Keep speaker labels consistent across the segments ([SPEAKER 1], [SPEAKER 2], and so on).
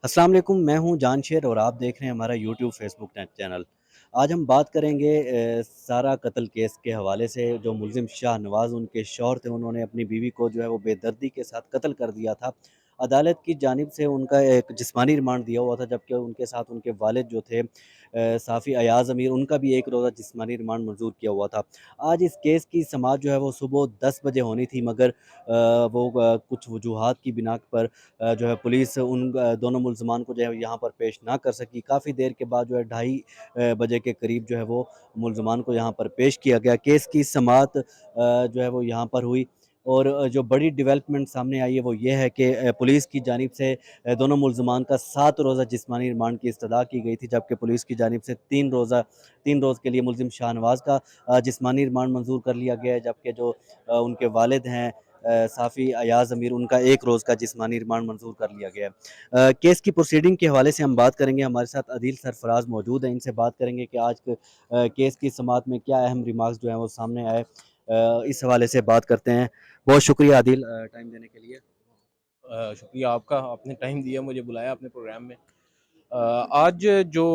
[SPEAKER 1] अस्सलाम वालेकुम, मैं हूँ जानशेर और आप देख रहे हैं हमारा यूट्यूब फेसबुक चैनल। आज हम बात करेंगे सारा कत्ल केस के हवाले से। जो मुलजिम शाहनवाज़ उनके शौहर थे, उन्होंने अपनी बीवी को जो है वो बेदर्दी के साथ कत्ल कर दिया था। अदालत की जानिब से उनका एक जिस्मानी रिमांड दिया हुआ था, जबकि उनके साथ उनके वालिद जो थे साफ़ी अयाज़ अमीर, उनका भी एक रोज़ा जिस्मानी रिमांड मंज़ूर किया हुआ था। आज इस केस की समाअत जो है वो सुबह 10 बजे होनी थी, मगर कुछ वजूहात की बिना पर जो है पुलिस उन दोनों मुल्ज़मान को जो है यहाँ पर पेश ना कर सकी। काफ़ी देर के बाद जो है ढाई बजे के करीब जो है वो मुल्ज़मान को यहाँ पर पेश किया गया। केस की समाअत जो है वो यहाँ पर हुई, और जो बड़ी डेवलपमेंट सामने आई है वो ये है कि पुलिस की जानिब से दोनों मुल्ज़मान का 7 रोज़ा जिस्मानी रिमांड की इस्तदा की गई थी, जबकि पुलिस की जानिब से 3 रोज़ के लिए मुल्ज़िम शाहनवाज़ का जिस्मानी रिमांड मंज़ूर कर लिया गया है, जबकि जो उनके वालिद हैं साफ़ी अयाज़ अमीर, उनका 1 रोज़ का जिस्मानी रिमांड मंज़ूर कर लिया गया है। केस की प्रोसीडिंग के हवाले से हम बात करेंगे। हमारे साथ अदील सरफराज मौजूद हैं, इनसे बात करेंगे कि आज केस की समाअत में क्या अहम रिमार्क्स जो हैं वो सामने आए। इस हवाले से बात करते हैं। बहुत शुक्रिया आदिल, टाइम देने के लिए।
[SPEAKER 2] शुक्रिया आपका, आपने टाइम दिया, मुझे बुलाया अपने प्रोग्राम में। आज जो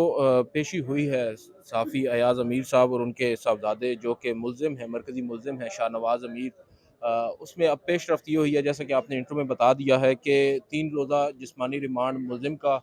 [SPEAKER 2] पेशी हुई है साफ़ी अयाज़ अमीर साहब और उनके साहबजादे जो कि मुल्ज़िम हैं, मरकज़ी मुल्ज़िम हैं शाहनवाज़ अमीर, उसमें अब पेश रफ़्ती हुई है जैसा कि आपने इंट्रो में बता दिया है कि 3 रोज़ा जिस्मानी रिमांड मुल्ज़िम का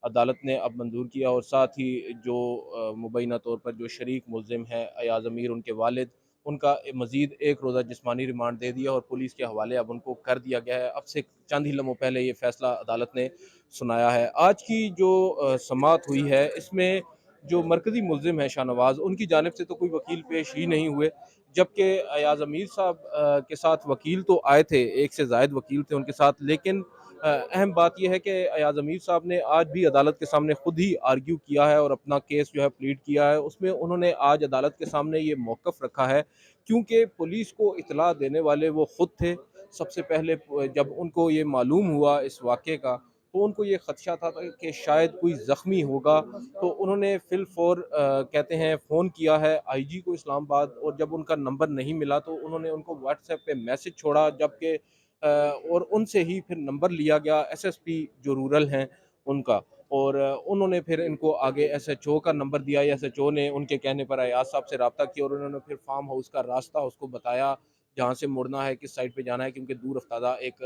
[SPEAKER 2] अदालत ने अब मंजूर किया, और साथ ही जो मुबैना तौर पर जो शरीक मुल्ज़िम है अयाज़ अमीर, उनके वालिद, उनका मज़ीद 1 रोज़ा जिस्मानी रिमांड दे दिया और पुलिस के हवाले अब उनको कर दिया गया है। अब से चंद ही लम्हों पहले ये फ़ैसला अदालत ने सुनाया है। आज की जो समाअत हुई है, इसमें जो मरकज़ी मुल्ज़िम है शाहनवाज़, उनकी जानिब से तो कोई वकील पेश ही नहीं हुए, जबकि अयाज़ अमीर साहब के साथ वकील तो आए थे, एक से ज़ायद वकील थे उनके साथ। लेकिन अहम बात ये है कि अयाज़ अमीर साहब ने आज भी अदालत के सामने खुद ही आर्ग्यू किया है और अपना केस जो है प्लीड किया है। उसमें उन्होंने आज अदालत के सामने ये मौक़िफ़ रखा है, क्योंकि पुलिस को इत्तला देने वाले वो खुद थे। सबसे पहले जब उनको ये मालूम हुआ इस वाक़े का, तो उनको ये ख़दशा था कि शायद कोई ज़ख्मी होगा, तो उन्होंने फ़िलफ़ौर कहते हैं फ़ोन किया है आईजी को इस्लामाबाद, और जब उनका नंबर नहीं मिला तो उन्होंने उनको व्हाट्सएप पे मैसेज छोड़ा, जबकि और उनसे ही फिर नंबर लिया गया एसएसपी जो रूरल हैं उनका, और उन्होंने फिर इनको आगे एसएचओ का नंबर दिया। एसएचओ ने उनके कहने पर अयाज़ साहब से रब्ता किया और उन्होंने फिर फार्म हाउस का रास्ता उसको बताया, जहाँ से मुड़ना है, किस साइड पे जाना है, क्योंकि दूर अफ्तादा एक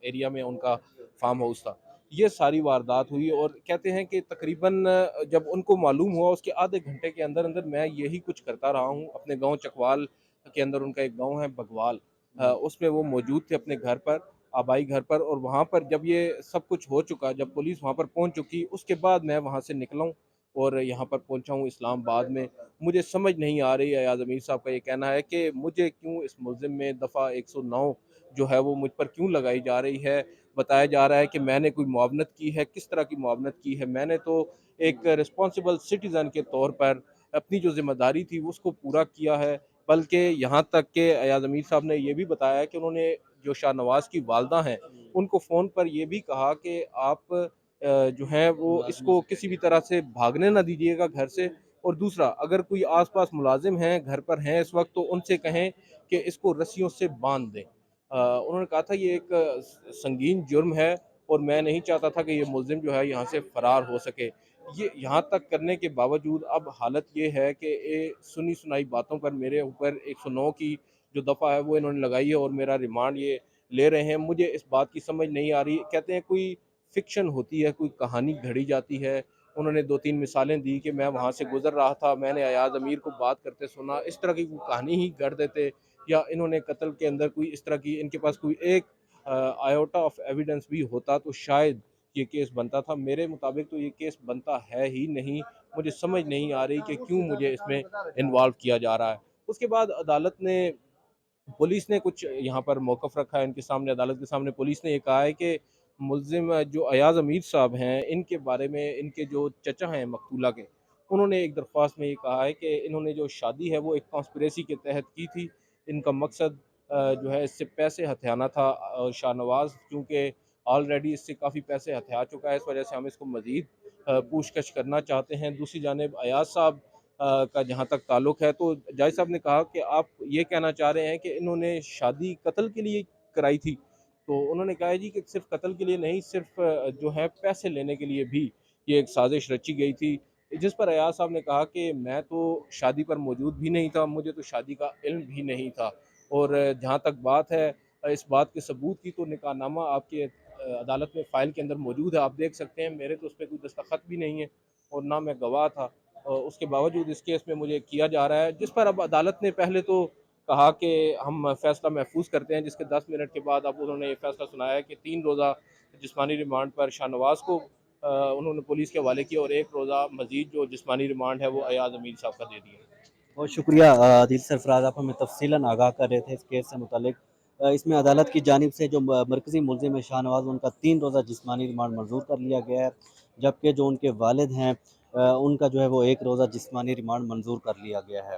[SPEAKER 2] एरिया में उनका फार्म हाउस था। ये सारी वारदात हुई, और कहते हैं कि तकरीबन जब उनको मालूम हुआ उसके आधे घंटे के अंदर अंदर मैं यही कुछ करता रहा हूँ अपने गांव चकवाल के अंदर, उनका एक गांव है बगवाल, उसमें वो मौजूद थे अपने घर पर, आबाई घर पर, और वहाँ पर जब ये सब कुछ हो चुका, जब पुलिस वहाँ पर पहुँच चुकी, उसके बाद मैं वहाँ से निकला हूँ और यहाँ पर पहुँचा हूँ इस्लामाबाद में। मुझे समझ नहीं आ रही है, अयाज़ अमीर साहब का ये कहना है कि मुझे क्यों इस मुल्ज़िम में दफ़ा 109 जो है वो मुझ पर क्यों लगाई जा रही है। बताया जा रहा है कि मैंने कोई मुआवनत की है, किस तरह की मुआवनत की है? मैंने तो एक रिस्पॉन्सिबल सिटीज़न के तौर पर अपनी जो ज़िम्मेदारी थी उसको पूरा किया है। बल्कि यहाँ तक कि अयाज़ अमीर साहब ने ये भी बताया कि उन्होंने जो शाहनवाज़ की वालदा हैं, उनको फ़ोन पर ये भी कहा कि आप जो हैं वो इसको किसी भी तरह से भागने ना दीजिएगा घर से, और दूसरा अगर कोई आस-पास मुलाज़िम हैं, घर पर हैं इस वक़्त, तो उनसे कहें कि इसको रस्सियों से बाँध दें। उन्होंने कहा था ये एक संगीन जुर्म है और मैं नहीं चाहता था कि ये मुल्ज़िम जो है यहाँ से फ़रार हो सके। ये यहाँ तक करने के बावजूद अब हालत ये है कि ये सुनी-सुनाई बातों पर मेरे ऊपर 109 की जो दफ़ा है वो इन्होंने लगाई है और मेरा रिमांड ये ले रहे हैं। मुझे इस बात की समझ नहीं आ रही। कहते हैं कोई फ़िक्शन होती है, कोई कहानी घड़ी जाती है। उन्होंने 2-3 मिसालें दी कि मैं वहाँ से गुज़र रहा था, मैंने अयाज़ अमीर को बात करते सुना। इस तरह की कोई कहानी ही गढ़ देते, या इन्होंने कत्ल के अंदर कोई इस तरह की, इनके पास कोई एक आयोटा ऑफ एविडेंस भी होता तो शायद ये केस बनता था। मेरे मुताबिक तो ये केस बनता है ही नहीं। मुझे समझ नहीं आ रही कि क्यों मुझे इसमें इन्वॉल्व किया जा रहा है। उसके बाद अदालत ने, पुलिस ने कुछ यहाँ पर मौक़िफ़ रखा है इनके सामने, अदालत के सामने पुलिस ने ये कहा है कि मुल्ज़िम जो अयाज़ अमीर साहब हैं, इनके बारे में इनके जो चचा हैं मक़तूला के, उन्होंने एक दरख्वास्त में ये कहा है कि इन्होंने जो शादी है वो एक कॉन्स्पिरेसी के तहत की थी। इनका मकसद जो है इससे पैसे हथियाना था। शाहनवाज़ चूँकि ऑलरेडी इससे काफ़ी पैसे हथिया चुका है, इस वजह से हम इसको मज़ीद पूछताछ करना चाहते हैं। दूसरी जानिब अयाज़ साहब का जहाँ तक ताल्लुक है, तो जज साहब ने कहा कि आप ये कहना चाह रहे हैं कि इन्होंने शादी कत्ल के लिए कराई थी? تو انہوں نے کہا ہے جی کہ صرف قتل کے لیے نہیں، صرف جو ہے پیسے لینے کے لیے بھی یہ ایک سازش رچی گئی تھی، جس پر ایاز صاحب نے کہا کہ میں تو شادی پر موجود بھی نہیں تھا، مجھے تو شادی کا علم بھی نہیں تھا، اور جہاں تک بات ہے اس بات کے ثبوت کی، تو نکاح نامہ آپ کے عدالت میں فائل کے اندر موجود ہے، آپ دیکھ سکتے ہیں، میرے تو اس پہ کوئی دستخط بھی نہیں ہے اور نہ میں گواہ تھا، اس کے باوجود اس کیس میں مجھے کیا جا رہا ہے، جس پر اب عدالت نے پہلے تو کہا کہ ہم فیصلہ محفوظ کرتے ہیں، جس کے 10 منٹ کے بعد اب انہوں نے یہ فیصلہ سنایا ہے کہ 3 روزہ جسمانی ریمانڈ پر شاہ نواز کو انہوں نے پولیس کے حوالے کیا، اور 1 روزہ مزید جو جسمانی ریمانڈ ہے وہ ایاز امیر صاحب کا دے دیا۔
[SPEAKER 1] بہت شکریہ عادل سرفراز، آپ ہمیں تفصیلاً آگاہ کر رہے تھے اس کیس سے متعلق۔ اس میں عدالت کی جانب سے جو مرکزی ملزم ہے شاہ نواز، ان کا 3 روزہ جسمانی ریمانڈ منظور کر لیا گیا ہے، جبکہ جو ان کے والد ہیں ان کا جو ہے وہ 1 روزہ جسمانی ریمانڈ منظور کر لیا گیا ہے۔